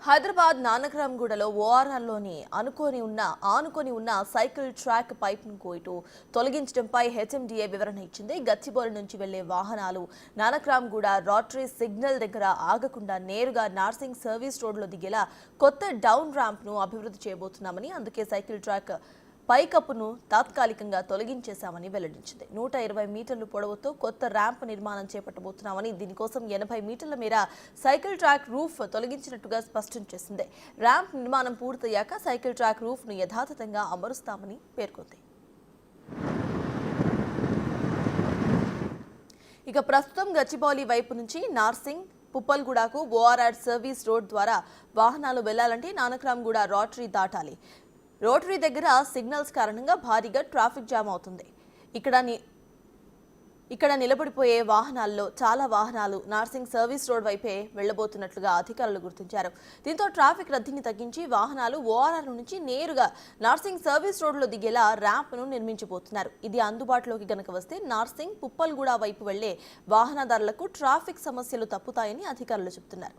హైదరాబాద్ నానక్రామ్గూడలో ఓఆర్ఆర్లోని ఆనుకొని ఉన్న cycle track పైప్ను ఇటు తొలగించడంపై హెచ్ఎండిఏ వివరణ ఇచ్చింది. గచ్చిబౌలి నుంచి వెళ్లే వాహనాలు నానక్రామ్గూడ రోటరీ సిగ్నల్ దగ్గర ఆగకుండా నేరుగా నార్సింగ్ సర్వీస్ రోడ్లో దిగేలా కొత్త డౌన్ ర్యాంప్ను అభివృద్ధి చేయబోతున్నామని, అందుకే సైకిల్ ట్రాక్ పైకప్పును తాత్కాలికంగా తొలగించేశామని వెల్లడించింది. 120 మీటర్ల పొడవుతో కొత్త ర్యాంప్ నిర్మాణం చేపట్టబోతున్నామని, దీనికోసం 80 మీటర్ల మేర సైకిల్ ట్రాక్ రూఫ్ తొలగించినట్టుగా స్పష్టం చేసింది. ర్యాంప్ నిర్మాణం పూర్తయ్యాక సైకిల్ ట్రాక్ రూఫ్ను యథాతథంగా అమరుస్తామని పేర్కొంది. ఇక ప్రస్తుతం గచ్చిబౌలి వైపు నుంచి నార్సింగ్ పుప్పల్గూడకు ఓఆర్ఆర్ సర్వీస్ రోడ్ ద్వారా వాహనాలు వెళ్లాలంటే నానక్రామ్గూడ రోటరీ దాటాలి. రోటరీ దగ్గర సిగ్నల్స్ కారణంగా భారీగా ట్రాఫిక్ జామ్ అవుతుంది. ఇక్కడ నిలబడిపోయే వాహనాల్లో చాలా వాహనాలు నార్సింగ్ సర్వీస్ రోడ్ వైపే వెళ్లబోతున్నట్లుగా అధికారులు గుర్తించారు. దీంతో ట్రాఫిక్ రద్దీని తగ్గించి వాహనాలు ఓఆర్ఆర్ నుంచి నేరుగా నార్సింగ్ సర్వీస్ రోడ్లో దిగేలా ర్యాంప్ను నిర్మించబోతున్నారు. ఇది అందుబాటులోకి గనక వస్తే నార్సింగ్ పుప్పల్గూడ వైపు వెళ్లే వాహనదారులకు ట్రాఫిక్ సమస్యలు తప్పుతాయని అధికారులు చెబుతున్నారు.